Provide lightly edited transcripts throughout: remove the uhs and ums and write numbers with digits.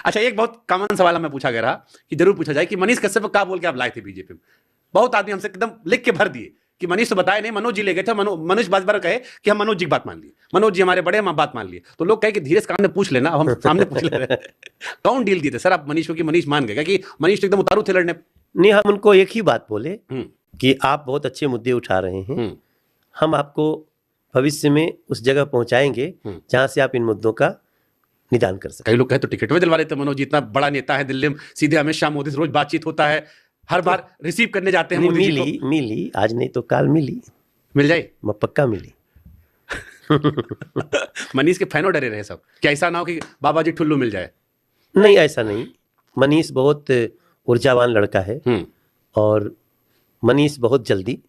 अच्छा, एक बहुत कॉमन सवाल हमें पूछा गया रहा कि जरूर पूछा जाए कि मनीष कश्यप को क्या बोल के आप लाए थे बीजेपी में। बहुत आदमी हमसे एकदम लिख के भर दिए कि मनीष तो बताए नहीं, मनोज जी ले गए थे। मनोज बाजवा कहे कि हम मनोज जी की बात मान लिए, मनोज जी हमारे बड़े, हम बात मान लिए। तो लोग कहे कि धीरे से कान में पूछ लेना, अब हम सामने पूछ ले रहे हैं। कौन डील दिए थे सर आप मनीष को कि मनीष मान गए? कि मनीष तो एकदम उतारू थे लड़ने। नहीं, हम उनको एक ही बात बोले कि आप बहुत अच्छे मुद्दे उठा रहे हैं, हम आपको भविष्य में उस जगह पहुंचाएंगे जहां से आप इन मुद्दों का निदान कर सकते। कई लोग कहे तो टिकट में दिलवा रहे थे मनोज जी, इतना बड़ा नेता है दिल्ली में, सीधे अमित शाह मोदी से रोज बातचीत होता है, हर बार रिसीव करने जाते हैं मोदी जी को। मिली आज नहीं तो काल मिली, मिल जाए, मैं पक्का मिली। मनीष के फैनों डरे रहे सब, क्या ऐसा ना हो कि बाबा जी ठुल्लू मिल जाए? नहीं, ऐसा नहीं। मनीष बहुत ऊर्जावान लड़का है और मनीष बहुत जल्दी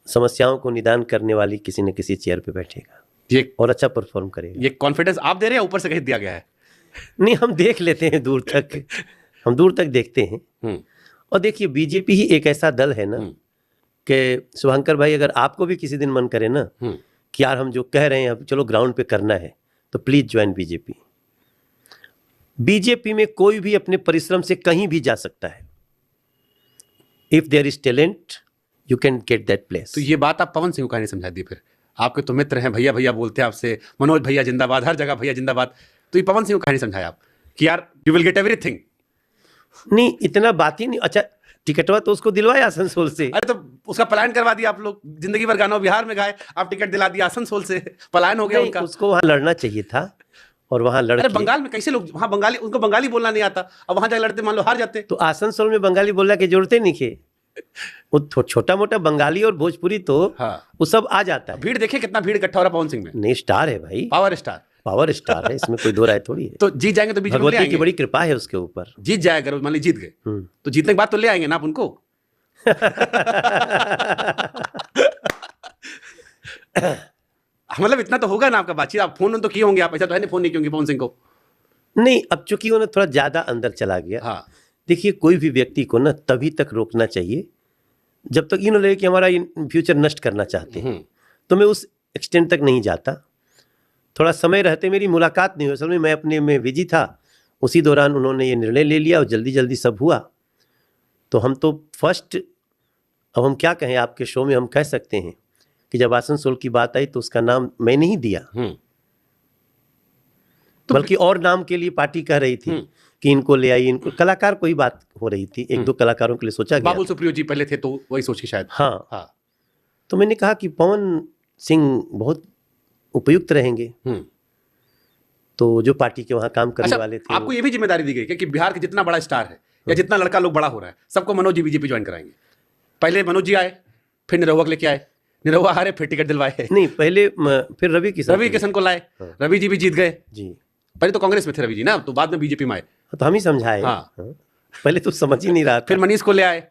समस्याओं को निदान करने वाली किसी न किसी चेयर पे बैठेगा ये और अच्छा परफॉर्म करेगा। ये कॉन्फिडेंस आप दे रहे हैं, ऊपर से कह दिया गया है? नहीं, हम देख लेते हैं दूर तक, हम दूर तक देखते हैं। और देखिए, बीजेपी ही एक ऐसा दल है ना कि शुभंकर भाई, अगर आपको भी किसी दिन मन करे ना कि यार हम जो कह रहे हैं अब चलो ग्राउंड पे करना है, तो प्लीज ज्वाइन बीजेपी। बीजेपी में कोई भी अपने परिश्रम से कहीं भी जा सकता है। If there is talent you can get that place. तो ये बात आप पवन सिंह को कहानी समझा दी फिर? आपके तो मित्र हैं, भैया भैया बोलते हैं आपसे, मनोज भैया जिंदाबाद, हर जगह भैया जिंदाबाद। तो ये पवन सिंह को कहानी समझाया आप कि यार यू विल गेट एवरीथिंग? नहीं, इतना बात ही नहीं। अच्छा, टिकटवा तो उसको दिलवाया आसनसोल से। अरे तो उसका पलायन करवा दिया आप लोग, जिंदगी भर गाना बिहार में गाए, आप टिकट दिला दिया आसनसोल से, पलायन हो गया उनका। उसको वहां लड़ना चाहिए था और वहां लड़। अरे बंगाल में कैसे लोग, वहां बंगाली, उनको बंगाली बोलना नहीं आता, अब वहां जाकर लड़ते, मान लो हार जाते। तो आसनसोल में बंगाली बोलने की जरूरत ही नहीं है। वो छोटा मोटा बंगाली और भोजपुरी तो वो सब आ जाता है। भीड़ देखिए कितना भीड़ इकट्ठा हो रहा पवन सिंह में। नहीं, स्टार है भाई, पावर स्टार, पावर स्टार है, इसमें कोई दो राय थोड़ी है। तो जीत जाएंगे तो बीजेपी भगवती की बड़ी कृपा है उसके ऊपर। जीत जाएगा, मान लीजिए जीत गए तो जीतने के बाद तो ले आएंगे ना आप उनको। मतलब इतना तो होगा ना आपका बातचीत, आप फोन तो किए होंगे आप, ऐसा तो है नहीं फोन नहीं किए पवन सिंह को? नहीं, अब चूंकि उन्हें थोड़ा ज्यादा अंदर चला गया। हाँ, देखिए, कोई भी व्यक्ति को ना तभी तक रोकना चाहिए जब तक इन्होंने कि हमारा फ्यूचर नष्ट करना चाहते हैं। तो मैं उस एक्सटेंट तक नहीं जाता। थोड़ा समय रहते मेरी मुलाकात नहीं हुई, असल में मैं अपने में बिजी था, उसी दौरान उन्होंने ये निर्णय ले लिया और जल्दी जल्दी सब हुआ। तो हम तो फर्स्ट, अब हम क्या कहें, आपके शो में हम कह सकते हैं कि जब आसनसोल की बात आई तो उसका नाम मैं नहीं दिया, तो बल्कि और नाम के लिए पार्टी कह रही थी कि इनको ले आई, इनको। कलाकार कोई बात हो रही थी, एक दो कलाकारों के लिए सोचा गया। बाबुल सुप्रियो जी पहले थे तो वही सोच के शायद। हाँ। तो मैंने कहा कि पवन सिंह बहुत उपयुक्त रहेंगे, तो जो पार्टी के वहां काम करने वाले थे। आपको ये भी जिम्मेदारी दी गई कि बिहार के जितना बड़ा स्टार है या जितना लड़का लोग बड़ा हो रहा है, सबको मनोज जी बीजेपी ज्वाइन कराएंगे। पहले मनोज जी आए, फिर निरहुआ को लेके आए, निरहुआ हारे, फिर टिकट दिलवाए। नहीं, पहले फिर रवि किशन को लाए, रवि जी भी जीत गए जी। पहले तो कांग्रेस में थे रवि जी ना, तो बाद में बीजेपी में आए। तो हम ही समझाए। पहले तो समझ ही नहीं रहा था। फिर मनीष को ले आए,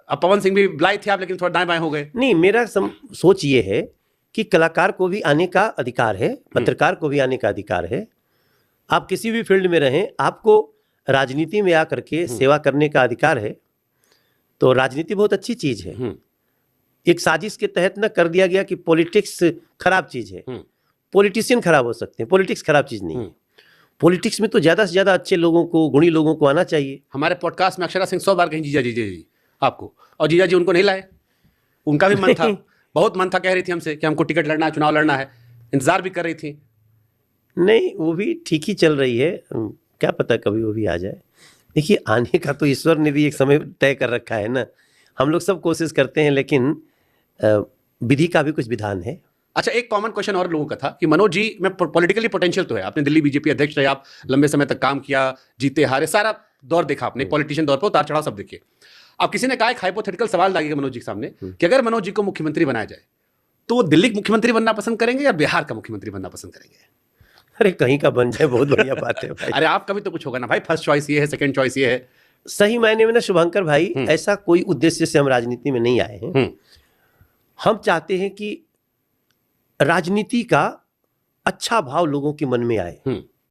अब पवन सिंह भी लाए थे आप, लेकिन थोड़ा दाएं बाएं हो गए। नहीं, मेरा सोच ये है कि कलाकार को भी आने का अधिकार है, पत्रकार को भी आने का अधिकार है। आप किसी भी फील्ड में रहें, आपको राजनीति में आकर के सेवा करने का अधिकार है। तो राजनीति बहुत अच्छी चीज है। एक साजिश के तहत ना कर दिया गया कि पॉलिटिक्स खराब चीज है। पॉलिटिशियन खराब हो सकते हैं, पॉलिटिक्स खराब चीज नहीं है। पॉलिटिक्स में तो ज्यादा से ज्यादा अच्छे लोगों को, गुणी लोगों को आना चाहिए। हमारे पॉडकास्ट में अक्षरा सिंह 100 बार कहीं जीजा जी आपको, और जीजा जी उनको नहीं लाए। उनका भी मन था, बहुत मन था, कह रही थी हमसे कि हमको टिकट लड़ना है, चुनाव लड़ना है, इंतजार भी कर रही थी। नहीं, वो भी ठीक ही चल रही है, क्या पता कभी वो भी आ जाए। देखिए, आने का तो ईश्वर ने भी एक समय तय कर रखा है ना। हम लोग सब कोशिश करते हैं, लेकिन विधि का भी कुछ विधान है। अच्छा, एक कॉमन क्वेश्चन और लोगों का था कि मनोज जी में पॉलिटिकली पोटेंशियल तो है, आपने दिल्ली बीजेपी अध्यक्ष रहे, आप लंबे समय तक काम किया, जीते हारे, सारा दौर देखा आपने, पॉलिटिशियन दौर पर उतार चढ़ाव सब देखे। अब किसी ने कहा एक हाइपोथेटिकल सवाल डालेगा मनोज जी के सामने कि अगर मनोज जी को मुख्यमंत्री बनाया जाए तो वो दिल्ली का मुख्यमंत्री बनना पसंद करेंगे या बिहार का मुख्यमंत्री बनना पसंद करेंगे? अरे कहीं का बन जाए, बहुत बढ़िया बात है भाई। अरे आपका भी तो कुछ होगा ना भाई, फर्स्ट चॉइस ये है, सेकंड चॉइस ये है। सही मायने में ना शुभंकर भाई, ऐसा कोई उद्देश्य से हम राजनीति में नहीं आए हैं। हम चाहते हैं कि राजनीति का अच्छा भाव लोगों के मन में आए।